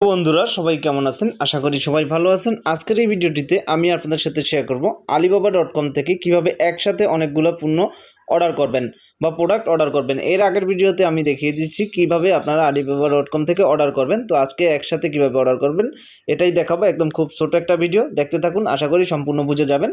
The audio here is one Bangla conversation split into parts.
বন্ধুরা সবাই কেমন আছেন? আশা করি সবাই ভালো আছেন। আজকের এই ভিডিওটিতে আমি আপনাদের সাথে শেয়ার করব alibaba.com থেকে কিভাবে একসাথে অনেকগুলো পণ্য অর্ডার করবেন বা প্রোডাক্ট অর্ডার করবেন। এর আগের ভিডিওতে আমি দেখিয়ে দিচ্ছি কিভাবে আপনারা alibaba.com থেকে অর্ডার করবেন। তো আজকে একসাথে কিভাবে অর্ডার করবেন এটাই দেখাবো। একদম খুব ছোট একটা ভিডিও, দেখতে থাকুন, আশা করি সম্পূর্ণ বুঝে যাবেন।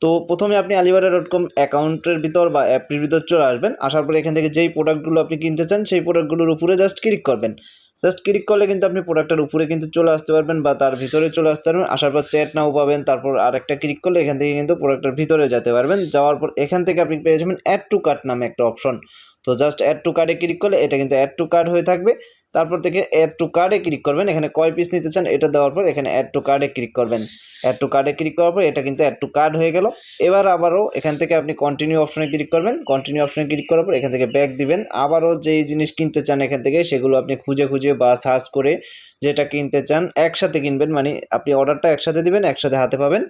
তো প্রথমে আপনি alibaba.com অ্যাকাউন্টের ভিতর বা অ্যাপটির ভিতর চলে আসবেন। আসার পরে এখান থেকে যেই প্রোডাক্টগুলো আপনি কিনতে চান সেই প্রোডাক্টগুলোর উপরে জাস্ট ক্লিক করবেন। জাস্ট ক্লিক করলে কিন্তু আপনি প্রোডাক্টের উপরে কিন্তু চলে আসতে পারবেন বা তার ভিতরে চলে আসতে পারবেন। আসার পর চ্যাট নাও পাবেন, তারপর আরেকটা ক্লিক করলে এখান থেকে কিন্তু প্রোডাক্টের ভিতরে যেতে পারবেন। যাওয়ার পর এখান থেকে আপনি পেয়ে যাবেন অ্যাড টু কার্ট নামে একটা অপশন। তো জাস্ট অ্যাড টু কার্টে ক্লিক করলে এটা কিন্তু অ্যাড টু কার্ট হয়ে থাকবে। তারপর থেকে অ্যাড টু কার্টে ক্লিক করবেন, এখানে কয় পিস নিতে চান এটা দেওয়ার পর এখানে অ্যাড টু কার্টে ক্লিক করবেন। অ্যাড টু কার্টে ক্লিক করার পর এটা কিন্তু অ্যাড টু কার্ট হয়ে গেল। এবার আবারও এখান থেকে আপনি কন্টিনিউ অপশনে ক্লিক করবেন। কন্টিনিউ অপশনে ক্লিক করার পর এখান থেকে ব্যাক দিবেন। আবারও যেই জিনিস কিনতে চান এখান থেকে সেগুলো আপনি খুঁজে খুঁজে বা সার্চ করে যেটা কিনতে চান একসাথে কিনবেন, মানে আপনি অর্ডারটা একসাথে দিবেন, একসাথে হাতে পাবেন,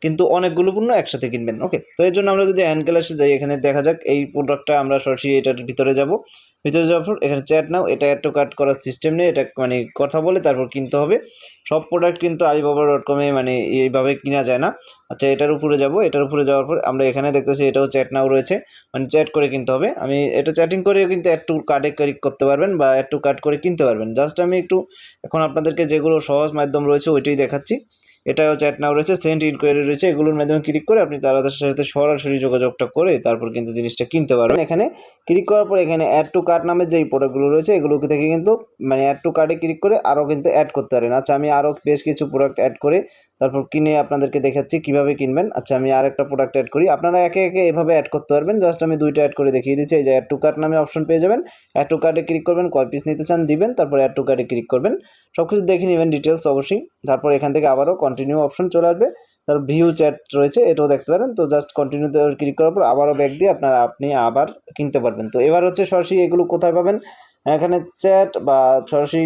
কিন্তু অনেকগুলো পণ্য একসাথে কিনবেন। ওকে, তো এর জন্য আমরা যদি অ্যানকেলাসে যাই, এখানে দেখা যাক এই প্রোডাক্টটা আমরা সরাসরি এটার ভিতরে যাব। ভিতরে যাওয়ার পর এখানে চ্যাট নাও, এটা অ্যাড টু কার্ট করার সিস্টেম নেই, এটা মানে কথা বলে তারপর কিনতে হবে। সব প্রোডাক্ট কিন্তু alibaba.com-এ মানে এইভাবে কিনা যায় না। আচ্ছা, এটার উপরে যাব। এটার উপরে যাওয়ার পর আমরা এখানে দেখতেছি এটাও চ্যাট নাও রয়েছে, মানে চ্যাট করে কিনতে হবে। আমি এটা চ্যাটিং করেও কিন্তু অ্যাড টু কার্টে ক্লিক করতে পারবেন বা অ্যাড টু কার্ট করে কিনতে পারবেন। জাস্ট আমি একটু এখন আপনাদেরকে যেগুলো সহজ মাধ্যম রয়েছে ওইটাই দেখাচ্ছি। এটাও চ্যাট নাও রয়েছে, সেন্ড ইনকোয়ারি রয়েছে, এগুলোর মাধ্যমে ক্লিক করে আপনি তাদের সাথে সরাসরি যোগাযোগটা করে তারপর কিন্তু জিনিসটা কিনতে পারবেন। এখানে ক্লিক করার পর এখানে অ্যাড টু কার্ট নামের যেই প্রোডাক্টগুলো রয়েছে এগুলো থেকে কিন্তু মানে অ্যাড টু কার্টে ক্লিক করে আরও কিন্তু অ্যাড করতে পারেন। আচ্ছা, আমি আরও বেশ কিছু প্রোডাক্ট অ্যাড করে তারপর কিনে আপনাদেরকে দেখাচ্ছি কিভাবে কিনবেন। আচ্ছা, আমি আরেকটা প্রোডাক্ট অ্যাড করি, আপনারা একে একে এভাবে অ্যাড করতে পারবেন। জাস্ট আমি দুইটা অ্যাড করে দেখিয়ে দিচ্ছি। এই যে অ্যাড টু কার্ট নামে অপশন পেয়ে যাবেন, অ্যাড টু কার্টে ক্লিক করবেন, কয় পিস নিতে চান দিবেন, তারপর অ্যাড টু কার্টে ক্লিক করবেন, সব কিছু দেখে নেবেন ডিটেলস অবশ্যই। তারপর এখান থেকে আবারও কন্টিনিউ অপশন চলে আসবে, তার ভিউ চ্যাট রয়েছে, এটাও দেখতে পারেন। তো জাস্ট কন্টিনিউতে ক্লিক করার পর আবারও ব্যাক দিয়ে আপনি আবার কিনতে পারবেন। তো এবার হচ্ছে সরাসরি এগুলো কোথায় পাবেন, এখানে চ্যাট বা সরাসরি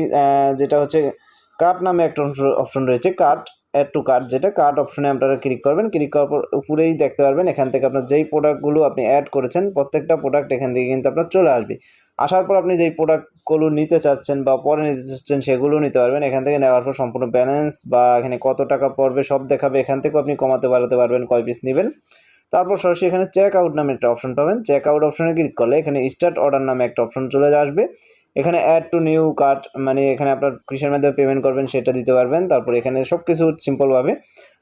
যেটা হচ্ছে কার্ট নামে একটা অপশন রয়েছে, কার্ট অ্যাড টু কার্ট, যেটা কার্ট অপশনে আপনারা ক্লিক করবেন। ক্লিক করার পর উপরেই দেখতে পারবেন এখান থেকে আপনার যেই প্রোডাক্টগুলো আপনি অ্যাড করেছেন প্রত্যেকটা প্রোডাক্ট এখান থেকে কিন্তু আপনার চলে আসবে। আসার পর আপনি যেই প্রোডাক্টগুলো নিতে চাচ্ছেন বা পরে নিতে চাচ্ছেন সেগুলো নিতে পারবেন। এখান থেকে নেওয়ার পর সম্পূর্ণ ব্যালেন্স বা এখানে কত টাকা পড়বে সব দেখাবে। এখান থেকেও আপনি কমাতে বাড়াতে পারবেন কয় পিস নেবেন। তারপর সরাসরি এখানে চেক আউট নামে একটা অপশন পাবেন। চেক আউট অপশনে ক্লিক করলে এখানে স্টার্ট অর্ডার নামে একটা অপশন চলে আসবে। এখানে অ্যাড টু নিউ কার্ট, মানে এখানে আপনার কিসের মাধ্যমে পেমেন্ট করবেন সেটা দিতে পারবেন। তারপর এখানে সব কিছু সিম্পলভাবে।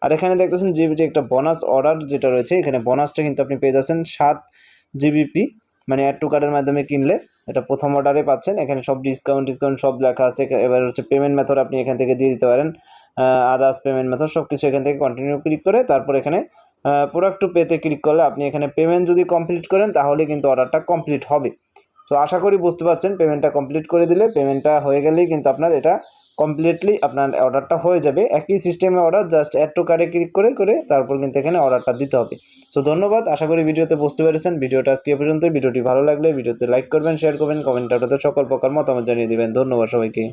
আর এখানে দেখতেছেন যে একটা বোনাস অর্ডার যেটা রয়েছে, এখানে বোনাসটা কিন্তু আপনি পেয়ে যাচ্ছেন 7 জিবিপি, মানে অ্যাড টু কার্টের মাধ্যমে কিনলে এটা প্রথম অর্ডারে পাচ্ছেন। এখানে সব ডিসকাউন্ট সব লেখা আছে। এবার হচ্ছে পেমেন্ট মেথড আপনি এখান থেকে দিয়ে দিতে পারেন, আদার্স পেমেন্ট মেথড সব কিছু এখান থেকে কন্টিনিউ ক্লিক করে তারপর এখানে প্রোডাক্ট টু পেতে ক্লিক করলে আপনি এখানে পেমেন্ট যদি কমপ্লিট করেন তাহলে কিন্তু অর্ডারটা কমপ্লিট হবে। তো আশা করি বুঝতে পারছেন, পেমেন্টটা কমপ্লিট করে দিলে, পেমেন্টটা হয়ে গেলেই কিন্তু আপনার এটা কমপ্লিটলি আপনার অর্ডারটা হয়ে যাবে। একই সিস্টেমে অর্ডার, জাস্ট অ্যাড টু কার্টে ক্লিক করে করে তারপর কিন্তু এখানে অর্ডারটা দিতে হবে। সো ধন্যবাদ, আশা করি ভিডিওতে বুঝতে পেরেছেন। ভিডিওটা আজকে এ পর্যন্তই। ভিডিওটি ভালো লাগলে ভিডিওতে লাইক করবেন, শেয়ার করবেন, কমেন্টে আপনাদের সকল প্রকার মতামত জানিয়ে দিবেন। ধন্যবাদ সবাইকে।